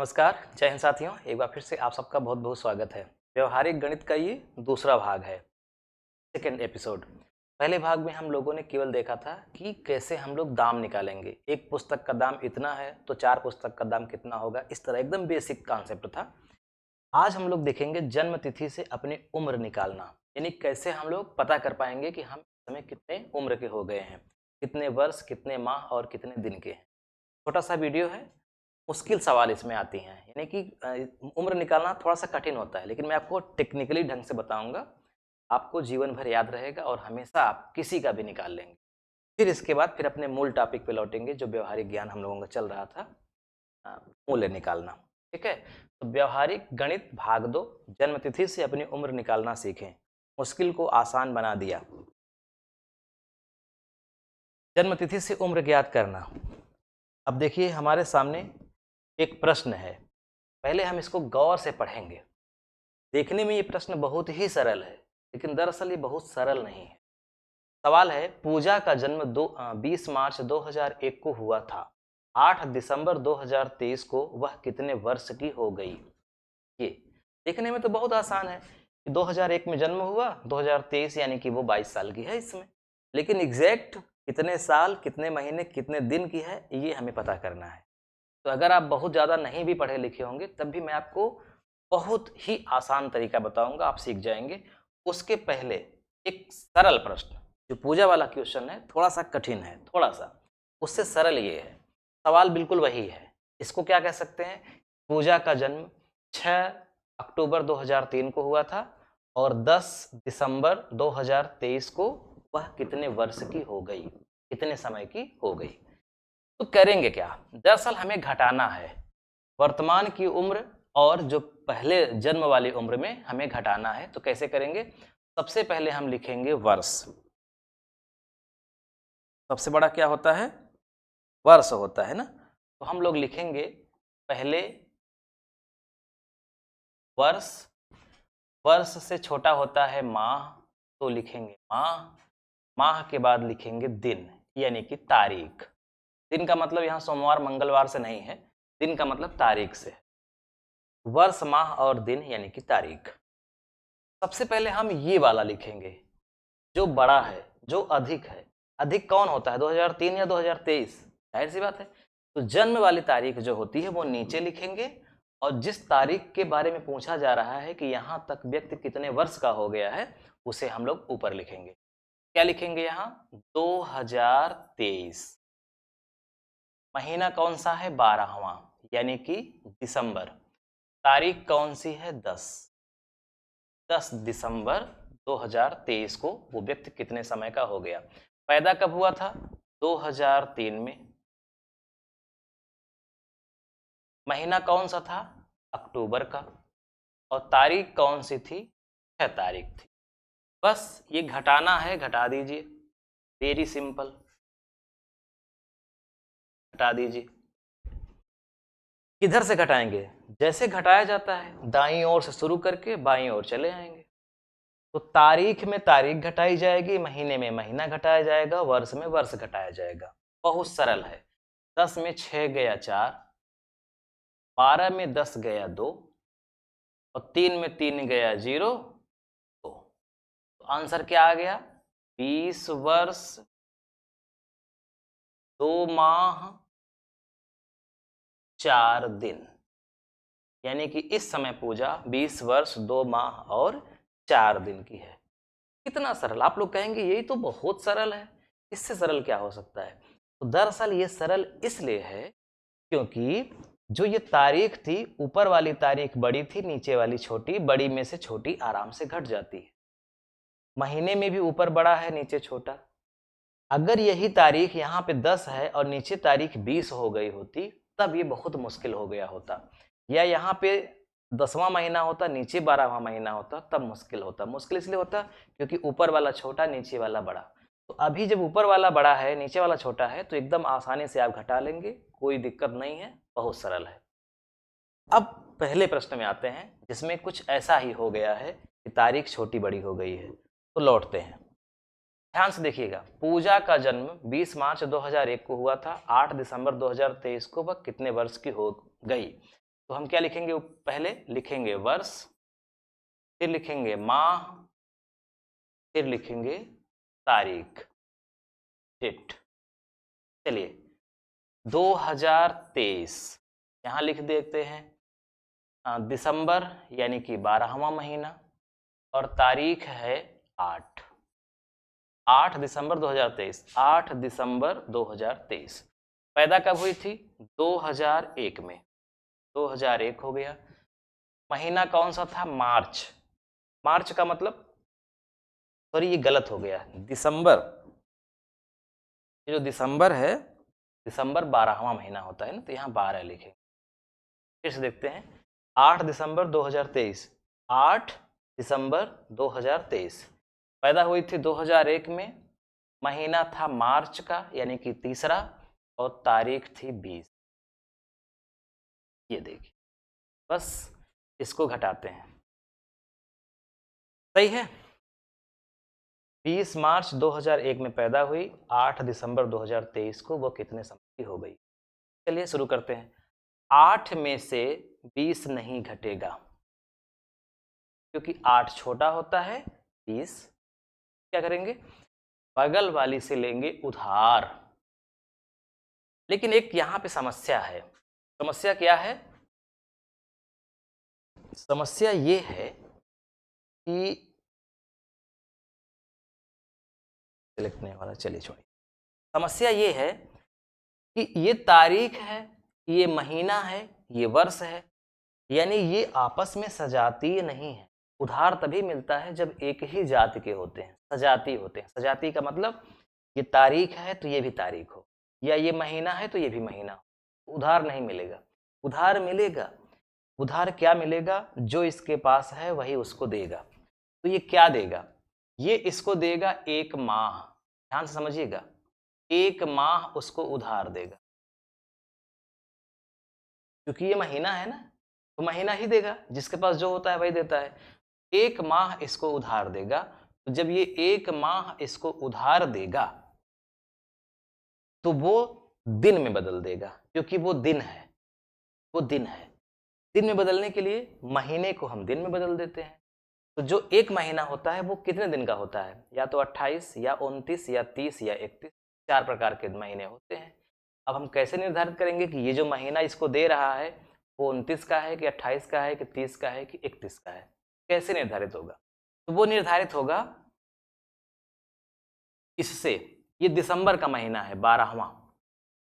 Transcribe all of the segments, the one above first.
नमस्कार, जय हिंद साथियों। एक बार फिर से आप सबका बहुत बहुत स्वागत है। व्यवहारिक गणित का ये दूसरा भाग है, सेकेंड एपिसोड। पहले भाग में हम लोगों ने केवल देखा था कि कैसे हम लोग दाम निकालेंगे। एक पुस्तक का दाम इतना है तो 4 पुस्तक का दाम कितना होगा, इस तरह एकदम बेसिक कॉन्सेप्ट था। आज हम लोग देखेंगे जन्म तिथि से अपनी उम्र निकालना, यानी कैसे हम लोग पता कर पाएंगे कि हम इस समय कितने उम्र के हो गए हैं, कितने वर्ष, कितने माह और कितने दिन के हैं। छोटा सा वीडियो है, मुश्किल सवाल इसमें आती हैं, यानी कि उम्र निकालना थोड़ा सा कठिन होता है, लेकिन मैं आपको टेक्निकली ढंग से बताऊंगा। आपको जीवन भर याद रहेगा और हमेशा आप किसी का भी निकाल लेंगे। फिर इसके बाद फिर अपने मूल टॉपिक पे लौटेंगे, जो व्यवहारिक ज्ञान हम लोगों का चल रहा था, मूल्य निकालना। ठीक है, तो व्यवहारिक गणित भाग 2, जन्म तिथि से अपनी उम्र निकालना सीखें, मुश्किल को आसान बना दिया। जन्म तिथि से उम्र ज्ञात करना। अब देखिए हमारे सामने एक प्रश्न है, पहले हम इसको गौर से पढ़ेंगे। देखने में ये प्रश्न बहुत ही सरल है, लेकिन दरअसल ये बहुत सरल नहीं है। सवाल है, पूजा का जन्म 20 मार्च 2001 को हुआ था। 8 दिसंबर 2023 को वह कितने वर्ष की हो गई? ये देखने में तो बहुत आसान है कि 2001 में जन्म हुआ, 2023 यानी कि वो 22 साल की है इसमें। लेकिन एग्जैक्ट कितने साल, कितने महीने, कितने दिन की है, ये हमें पता करना है। तो अगर आप बहुत ज़्यादा नहीं भी पढ़े लिखे होंगे तब भी मैं आपको बहुत ही आसान तरीका बताऊंगा, आप सीख जाएंगे। उसके पहले एक सरल प्रश्न, जो पूजा वाला क्वेश्चन है थोड़ा सा कठिन है, थोड़ा सा उससे सरल ये है। सवाल बिल्कुल वही है। इसको क्या कह सकते हैं? पूजा का जन्म 6 अक्टूबर 2003 को हुआ था और 10 दिसंबर 2023 को वह कितने वर्ष की हो गई, कितने समय की हो गई। तो करेंगे क्या? दरअसल हमें घटाना है वर्तमान की उम्र और जो पहले जन्म वाली उम्र में हमें घटाना है। तो कैसे करेंगे? सबसे पहले हम लिखेंगे वर्ष। सबसे बड़ा क्या होता है? वर्ष होता है ना। तो हम लोग लिखेंगे पहले वर्ष, वर्ष से छोटा होता है माह, तो लिखेंगे माह। माह के बाद लिखेंगे दिन, यानी कि तारीख। दिन का मतलब यहाँ सोमवार मंगलवार से नहीं है, दिन का मतलब तारीख से। वर्ष, माह और दिन यानी कि तारीख। सबसे पहले हम ये वाला लिखेंगे जो बड़ा है, जो अधिक है। अधिक कौन होता है, 2003 या 2023? जाहिर सी बात है। तो जन्म वाली तारीख जो होती है वो नीचे लिखेंगे, और जिस तारीख के बारे में पूछा जा रहा है कि यहाँ तक व्यक्ति कितने वर्ष का हो गया है, उसे हम लोग ऊपर लिखेंगे। क्या लिखेंगे यहाँ? 2023। महीना कौन सा है? 12वां, यानी कि दिसंबर। तारीख कौन सी है? 10 दिसंबर 2023 को वो व्यक्ति कितने समय का हो गया। पैदा कब हुआ था? 2003 में। महीना कौन सा था? अक्टूबर का। और तारीख कौन सी थी? 6 तारीख थी। बस ये घटाना है, घटा दीजिए। वेरी सिंपल, घटा दीजिए। किधर से घटाएंगे? जैसे घटाया जाता है, दाईं ओर से शुरू करके बाईं ओर चले आएंगे। तो तारीख में तारीख घटाई जाएगी, महीने में महीना घटाया जाएगा, वर्ष में वर्ष घटाया जाएगा। बहुत सरल है। 10 में 6 गया 4, 12 में 10 गया 2, और 3 में 3 गया 0, 2। तो आंसर क्या आ गया? 20 वर्ष 2 माह 4 दिन। यानी कि इस समय पूजा 20 वर्ष 2 माह और 4 दिन की है। कितना सरल! आप लोग कहेंगे यही तो बहुत सरल है, इससे सरल क्या हो सकता है? तो दरअसल ये सरल इसलिए है क्योंकि जो ये तारीख थी, ऊपर वाली तारीख बड़ी थी, नीचे वाली छोटी। बड़ी में से छोटी आराम से घट जाती है। महीने में भी ऊपर बड़ा है, नीचे छोटा। अगर यही तारीख यहाँ पे 10 है और नीचे तारीख 20 हो गई होती, तब ये बहुत मुश्किल हो गया होता। या यहाँ पे 10वां महीना होता, नीचे 12वां महीना होता, तब मुश्किल होता। मुश्किल इसलिए होता क्योंकि ऊपर वाला छोटा, नीचे वाला बड़ा। तो अभी जब ऊपर वाला बड़ा है, नीचे वाला छोटा है, तो एकदम आसानी से आप घटा लेंगे, कोई दिक्कत नहीं है, बहुत सरल है। अब पहले प्रश्न में आते हैं, जिसमें कुछ ऐसा ही हो गया है कि तारीख छोटी बड़ी हो गई है। तो लौटते हैं, ध्यान से देखिएगा। पूजा का जन्म 20 मार्च 2001 को हुआ था। 8 दिसंबर 2023 को वह कितने वर्ष की हो गई? तो हम क्या लिखेंगे, पहले लिखेंगे वर्ष, फिर लिखेंगे माह, फिर लिखेंगे तारीख, डेट। चलिए 2023 यहाँ लिख देते हैं दिसंबर यानी कि 12वां महीना, और तारीख है 8 दिसंबर 2023। 8 दिसंबर 2023 पैदा कब हुई थी, 2001 में, 2001 हो गया। महीना कौन सा था, मार्च। मार्च का मतलब, सॉरी ये गलत हो गया, दिसंबर, ये जो दिसंबर है, दिसंबर 12वां महीना होता है ना, तो यहाँ 12 लिखें। फिर से देखते हैं 8 दिसंबर 2023, 8 दिसंबर 2023 पैदा हुई थी 2001 में, महीना था मार्च का यानी कि तीसरा, और तारीख थी 20। ये देखिए, बस इसको घटाते हैं, सही है। 20 मार्च 2001 में पैदा हुई, 8 दिसंबर 2023 को वो कितने समय की हो गई। चलिए शुरू करते हैं। 8 में से 20 नहीं घटेगा, क्योंकि 8 छोटा होता है 20। क्या करेंगे, बगल वाली से लेंगे उधार। लेकिन एक यहाँ पे समस्या है। समस्या क्या है, समस्या ये है कि लिखने वाला, चलिए छोड़िए। समस्या ये है कि ये तारीख है, ये महीना है, ये वर्ष है, यानी ये आपस में सजातीय नहीं है। उधार तभी मिलता है जब एक ही जाति के होते हैं, सजाती होते हैं। सजाती का मतलब ये तारीख है तो ये भी तारीख हो, या ये महीना है तो ये भी महीना हो। उधार नहीं मिलेगा। उधार मिलेगा, उधार क्या मिलेगा, जो इसके पास है वही उसको देगा। तो ये क्या देगा, ये इसको देगा 1 माह। ध्यान से समझिएगा, 1 माह उसको उधार देगा, क्योंकि ये महीना है ना, तो महीना ही देगा, जिसके पास जो होता है वही देता है। 1 माह इसको उधार देगा। तो जब ये 1 माह इसको उधार देगा तो वो दिन में बदल देगा, क्योंकि वो दिन है, वो दिन है। दिन में बदलने के लिए महीने को हम दिन में बदल देते हैं। तो जो 1 महीना होता है वो कितने दिन का होता है, या तो 28 या 29 या 30 या 31, 4 प्रकार के महीने होते हैं। अब हम कैसे निर्धारित करेंगे कि ये जो महीना इसको दे रहा है वो 29 का है कि 28 का है कि 30 का है कि 31 का है, कैसे निर्धारित होगा। तो वो निर्धारित होगा इससे, ये दिसंबर का महीना है 12वां,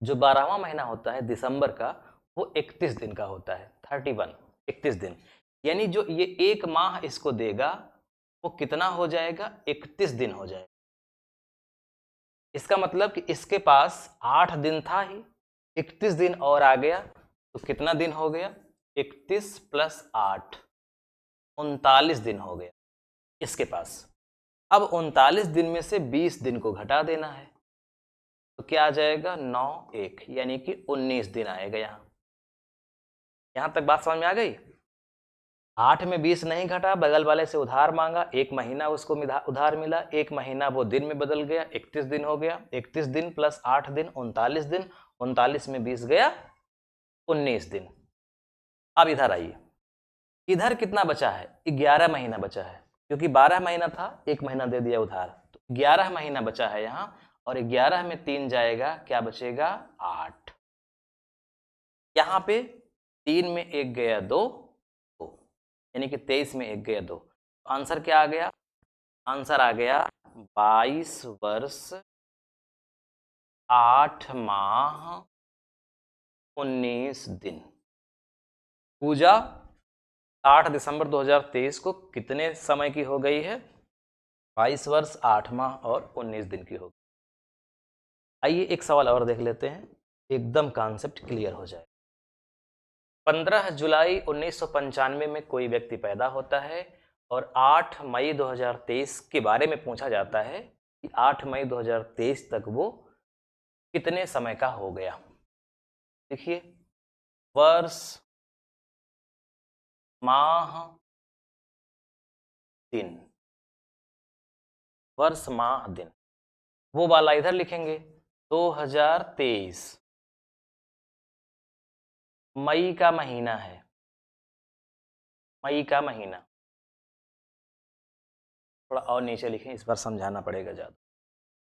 जो 12वां महीना होता है दिसंबर का, वो 31 दिन का होता है, 31, 31 दिन। यानी जो ये 1 माह इसको देगा वो कितना हो जाएगा, 31 दिन हो जाएगा। इसका मतलब कि इसके पास 8 दिन था ही, 31 दिन और आ गया तो कितना दिन हो गया, 31 + 8, 39 दिन हो गया इसके पास। अब 39 दिन में से 20 दिन को घटा देना है, तो क्या आ जाएगा, 9 1, यानी कि 19 दिन आएगा। यहाँ तक बात समझ में आ गई। 8 में 20 नहीं घटा, बगल वाले से उधार मांगा, 1 महीना उसको उधार मिला, 1 महीना वो दिन में बदल गया, 31 दिन हो गया, 31 दिन + 8 दिन 39 दिन, 39 में 20 गया 19 दिन। अब इधर आइए, इधर कितना बचा है, 11 महीना बचा है, क्योंकि 12 महीना था, 1 महीना दे दिया उधार, तो 11 महीना बचा है यहाँ। और 11 में 3 जाएगा, क्या बचेगा, 8। यहाँ पे 3 में 1 गया 2, यानी कि 23 में 1 गया 2। आंसर क्या आ गया, आंसर आ गया 22 वर्ष 8 माह 19 दिन। पूजा 8 दिसंबर 2023 को कितने समय की हो गई है, 22 वर्ष 8 माह और 19 दिन की हो गई। आइए एक सवाल और देख लेते हैं, एकदम कॉन्सेप्ट क्लियर हो जाए। 15 जुलाई 1995 में कोई व्यक्ति पैदा होता है और 8 मई 2023 के बारे में पूछा जाता है कि 8 मई 2023 तक वो कितने समय का हो गया। देखिए, वर्ष माह दिन, वर्ष माह दिन, वो वाला इधर लिखेंगे। 2023 मई का महीना है, मई का महीना, थोड़ा और नीचे लिखें, इस बार समझाना पड़ेगा ज़्यादा।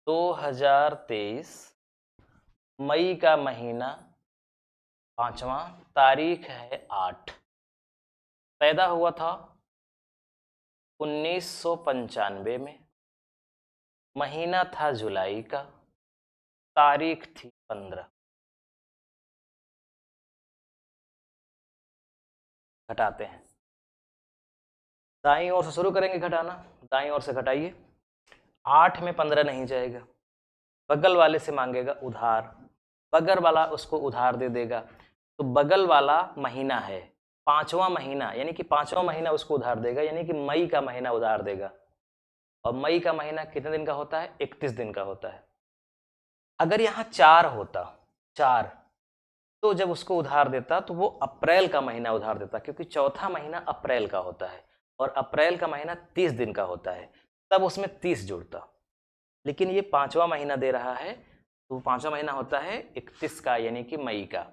2023 मई का महीना, 5वां, तारीख है 8, पैदा हुआ था 1995 में, महीना था जुलाई का, तारीख थी 15। घटाते हैं, दाईं ओर से शुरू करेंगे घटाना, दाईं ओर से घटाइए। 8 में 15 नहीं जाएगा, बगल वाले से मांगेगा उधार, बगल वाला उसको उधार दे देगा, तो बगल वाला महीना है 5वां महीना, यानी कि 5वां महीना उसको उधार देगा, यानी कि मई का महीना उधार देगा। और मई का महीना कितने दिन का होता है? 31 दिन का होता है। अगर यहाँ 4 होता, 4, तो जब उसको उधार देता तो वो अप्रैल का महीना उधार देता, क्योंकि चौथा महीना अप्रैल का होता है और अप्रैल का महीना 30 दिन का होता है, तब उसमें 30 जुड़ता। लेकिन ये 5वां महीना दे रहा है, तो 5वां महीना होता है 31 का, यानी कि मई का,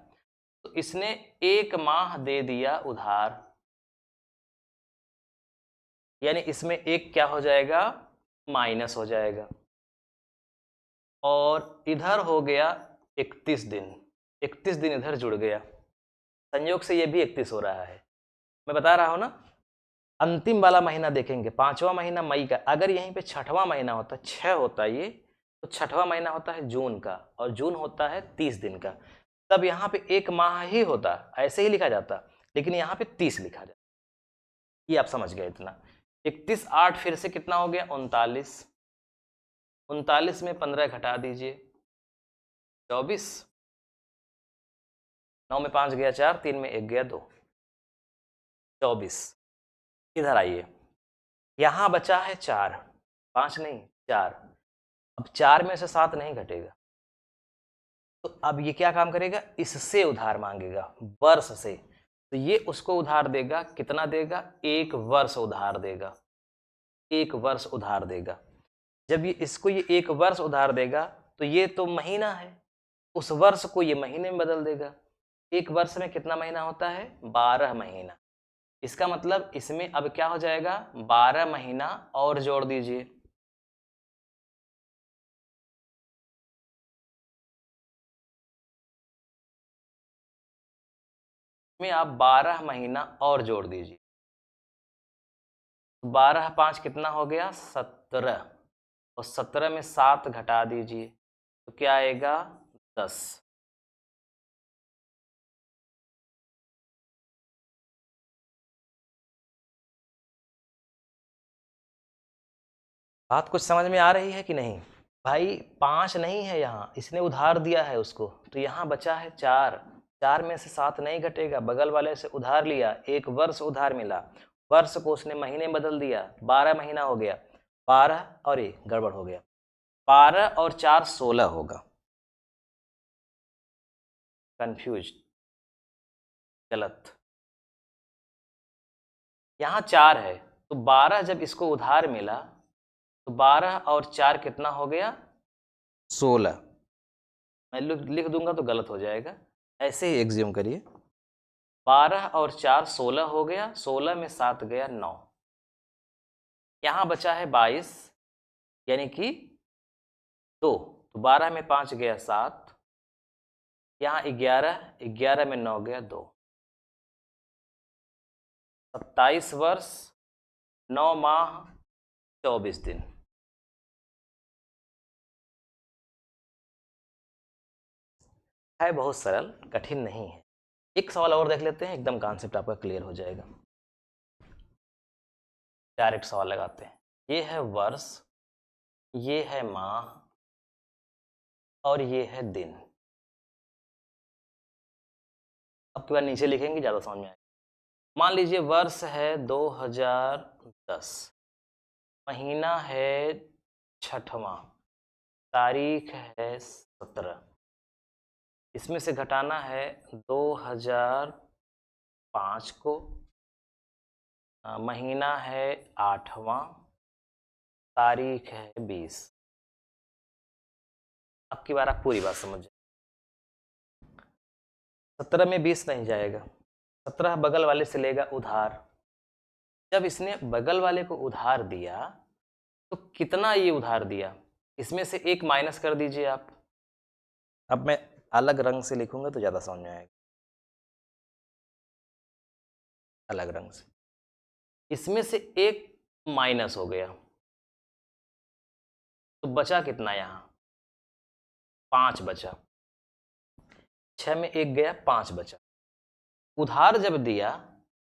तो इसने 1 माह दे दिया उधार, यानी इसमें एक क्या हो जाएगा? माइनस हो जाएगा। और इधर हो गया 31 दिन, 31 दिन इधर जुड़ गया, संयोग से ये भी 31 हो रहा है। मैं बता रहा हूं ना, अंतिम वाला महीना देखेंगे, 5वां महीना मई का, अगर यहीं पे 6वां महीना होता, 6 होता ये, तो 6वां महीना होता है जून का, और जून होता है 30 दिन का, तब यहाँ पे 1 माह ही होता, ऐसे ही लिखा जाता, लेकिन यहाँ पे 30 लिखा जाता। ये आप समझ गए इतना। 31 8 फिर से कितना हो गया? 39, 39 में 15 घटा दीजिए, 24, 9 में 5 गया 4, 3 में 1 गया 2, 24। इधर आइए, यहाँ बचा है 4, 5 नहीं 4, अब 4 में से 7 नहीं घटेगा, तो अब ये क्या काम करेगा? इससे उधार मांगेगा, वर्ष से, तो ये उसको उधार देगा, कितना देगा? 1 वर्ष उधार देगा, 1 वर्ष उधार देगा। जब ये इसको ये 1 वर्ष उधार देगा, तो ये तो महीना है, उस वर्ष को ये महीने में बदल देगा। 1 वर्ष में कितना महीना होता है? 12 महीना। इसका मतलब इसमें अब क्या हो जाएगा? 12 महीना और जोड़ दीजिए, में आप 12 महीना और जोड़ दीजिए, 12 5 कितना हो गया? 17, और 17 में 7 घटा दीजिए, तो क्या आएगा? 10। बात कुछ समझ में आ रही है कि नहीं? भाई 5 नहीं है यहाँ, इसने उधार दिया है उसको, तो यहाँ बचा है 4, 4 में से 7 नहीं घटेगा, बगल वाले से उधार लिया, 1 वर्ष उधार मिला, वर्ष को उसने महीने में बदल दिया, 12 महीना हो गया, 12 और ये गड़बड़ हो गया, 12 और 4 16 होगा, कंफ्यूज, गलत। यहाँ 4 है, तो 12 जब इसको उधार मिला, तो 12 और 4 कितना हो गया? 16। मैं लिख दूंगा तो गलत हो जाएगा, ऐसे ही एग्ज्यूम करिए। 12 और 4 16 हो गया, 16 में 7 गया 9, यहाँ बचा है 22, यानी कि 2, तो 12 में 5 गया 7, यहाँ 11, 11 में 9 गया 2, 27 वर्ष 9 माह 24 दिन। है बहुत सरल, कठिन नहीं है। एक सवाल और देख लेते हैं, एकदम कॉन्सेप्ट आपका क्लियर हो जाएगा। डायरेक्ट सवाल लगाते हैं। ये है वर्ष, ये है माह, और ये है दिन। अब की बार नीचे लिखेंगे, ज़्यादा समझ में आएगा। मान लीजिए वर्ष है 2010, महीना है 6वां, तारीख है 17, इसमें से घटाना है 2005 को, महीना है 8वां, तारीख है 20। अब की बार आप पूरी बात समझिए। 17 में 20 नहीं जाएगा, 17 बगल वाले से लेगा उधार, जब इसने बगल वाले को उधार दिया तो कितना ये उधार दिया, इसमें से एक माइनस कर दीजिए आप। अब मैं अलग रंग से लिखूंगा तो ज़्यादा समझ में आएगा, अलग रंग से। इसमें से एक माइनस हो गया तो बचा कितना यहाँ, 5 बचा। 6 में 1 गया, 5 बचा। उधार जब दिया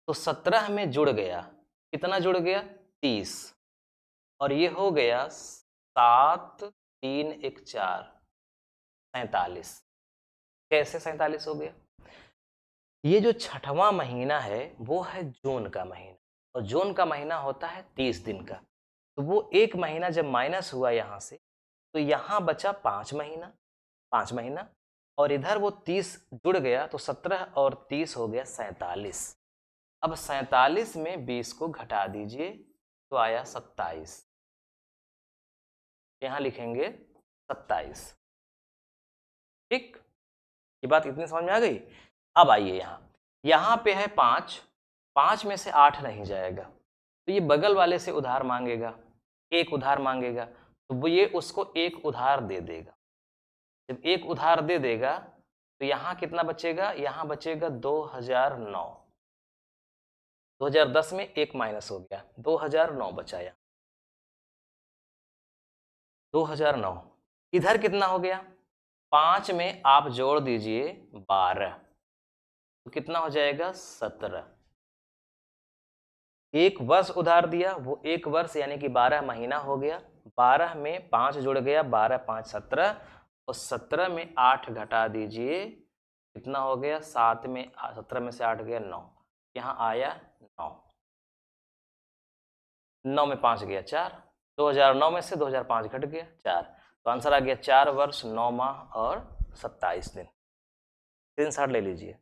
तो 17 में जुड़ गया, कितना जुड़ गया, 30, और ये हो गया 7 3 1 4 47। कैसे 47 हो गया? ये जो छठवां महीना है वो है जून का महीना, और जून का महीना होता है 30 दिन का। तो वो एक महीना जब माइनस हुआ यहाँ से तो यहाँ बचा 5 महीना, और इधर वो 30 जुड़ गया तो 17 और 30 हो गया 47। अब 47 में 20 को घटा दीजिए तो आया 27। यहाँ लिखेंगे 27। ठीक, ये बात इतनी समझ में आ गई। अब आइए यहाँ पे है 5, 5 में से 8 नहीं जाएगा तो ये बगल वाले से उधार मांगेगा, एक उधार मांगेगा, तो वो ये उसको एक उधार दे देगा। जब एक उधार दे देगा तो यहाँ कितना बचेगा, यहाँ बचेगा 2009। 2010 में एक माइनस हो गया, 2009 बचा यहाँ, 2009। इधर कितना हो गया, 5 में आप जोड़ दीजिए 12 तो कितना हो जाएगा, 17। एक वर्ष उधार दिया, वो एक वर्ष यानी कि 12 महीना हो गया। 12 में 5 जुड़ गया, 12 5 17, और 17 में 8 घटा दीजिए, कितना हो गया, 7 में 17 में से 8 गया 9, यहाँ आया 9। 9 में 5 गया 4, 2009 में से 2005 घट गया 4, तो आंसर आ गया 4 वर्ष 9 माह और 27 दिन। स्क्रीनशॉट ले लीजिए।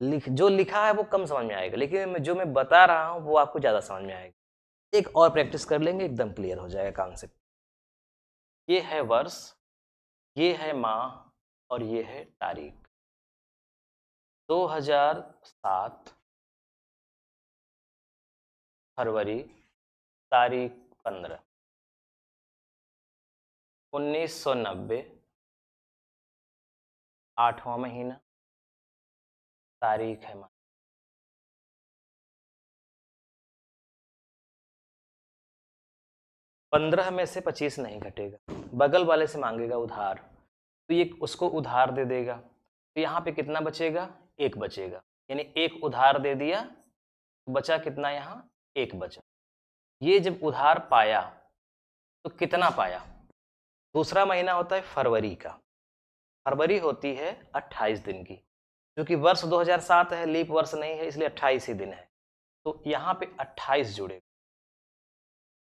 जो लिखा है वो कम समझ में आएगा, लेकिन जो मैं बता रहा हूँ वो आपको ज़्यादा समझ में आएगा। एक और प्रैक्टिस कर लेंगे, एकदम क्लियर हो जाएगा कॉन्सेप्ट। ये है वर्ष, ये है माह और ये है तारीख। 2007 फरवरी, तारीख 15। 1990 8वां महीना, तारीख है माह। पंद्रह में से 25 नहीं घटेगा, बगल वाले से मांगेगा उधार तो ये उसको उधार दे देगा, तो यहाँ पे कितना बचेगा, एक बचेगा, यानी एक उधार दे दिया तो बचा कितना, यहाँ एक बचा। ये जब उधार पाया तो कितना पाया, दूसरा महीना होता है फरवरी का, फरवरी होती है 28 दिन की, क्योंकि वर्ष 2007 है, लीप वर्ष नहीं है, इसलिए 28 ही दिन है, तो यहाँ पे 28 जुड़ेगा,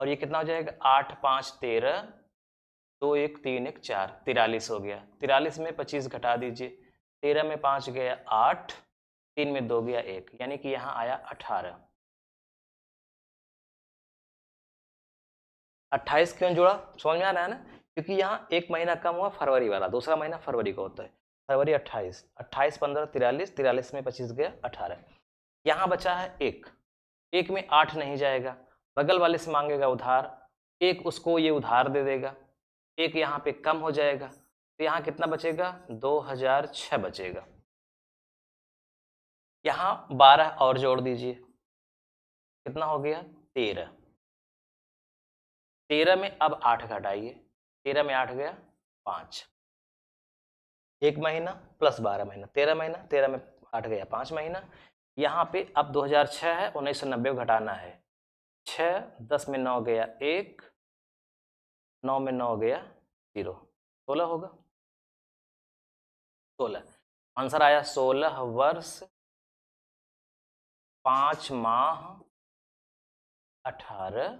और ये कितना हो जाएगा, 8 5 13, 2 1 3 1 4, 43 हो गया। 43 में 25 घटा दीजिए, 13 में 5 गया 8, 3 में 2 गया 1, यानी कि यहाँ आया 18। 28 क्यों जुड़ा, समझ में आ रहा है ना, क्योंकि यहाँ एक महीना कम हुआ फरवरी वाला, दूसरा महीना फरवरी का होता है, फरवरी 28, 28 15 43, 43 में 25 गया 18। यहाँ बचा है एक, एक में 8 नहीं जाएगा, बगल वाले से मांगेगा उधार, एक उसको ये उधार दे देगा, एक यहाँ पे कम हो जाएगा, तो यहाँ कितना बचेगा, 2006 बचेगा। यहाँ 12 और जोड़ दीजिए, कितना हो गया, 13। 13 में अब 8 घटाइए, 13 में 8 गया 5, एक महीना प्लस 12 महीना, 13 महीना, 13 में 8 गया 5 महीना। यहाँ पे अब 2006 है, 1990 को घटाना है, 6 10 में 9 गया 1, 9 में 9 गया 0, 16 होगा, 16। आंसर आया 16 वर्ष 5 माह 18।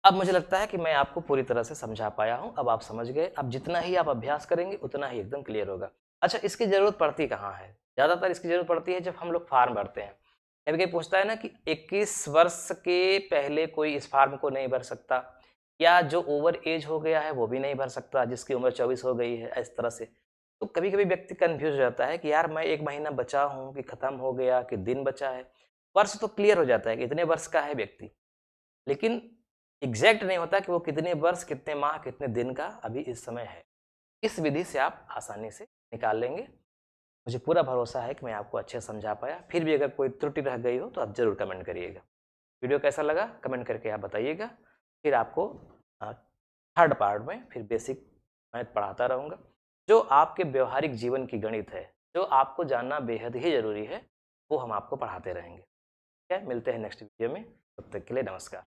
अब मुझे लगता है कि मैं आपको पूरी तरह से समझा पाया हूं, अब आप समझ गए। अब जितना ही आप अभ्यास करेंगे उतना ही एकदम क्लियर होगा। अच्छा, इसकी ज़रूरत पड़ती कहाँ है, ज़्यादातर इसकी ज़रूरत पड़ती है जब हम लोग फार्म भरते हैं। कभी कभी पूछता है ना कि 21 वर्ष के पहले कोई इस फार्म को नहीं भर सकता, या जो ओवर एज हो गया है वो भी नहीं भर सकता, जिसकी उम्र 24 हो गई है, इस तरह से। तो कभी कभी व्यक्ति कन्फ्यूज हो जाता है कि यार मैं एक महीना बचा हूँ कि ख़त्म हो गया कि दिन बचा है। वर्ष तो क्लियर हो जाता है कि इतने वर्ष का है व्यक्ति, लेकिन एग्जैक्ट नहीं होता कि वो कितने वर्ष, कितने माह, कितने दिन का अभी इस समय है। इस विधि से आप आसानी से निकाल लेंगे। मुझे पूरा भरोसा है कि मैं आपको अच्छे से समझा पाया। फिर भी अगर कोई त्रुटि रह गई हो तो आप ज़रूर कमेंट करिएगा। वीडियो कैसा लगा कमेंट करके आप बताइएगा। फिर आपको थर्ड पार्ट में फिर बेसिक मैथ पढ़ाता रहूँगा, जो आपके व्यवहारिक जीवन की गणित है, जो आपको जानना बेहद ही ज़रूरी है, वो हम आपको पढ़ाते रहेंगे। ठीक है, मिलते हैं नेक्स्ट वीडियो में। तब तक के लिए नमस्कार।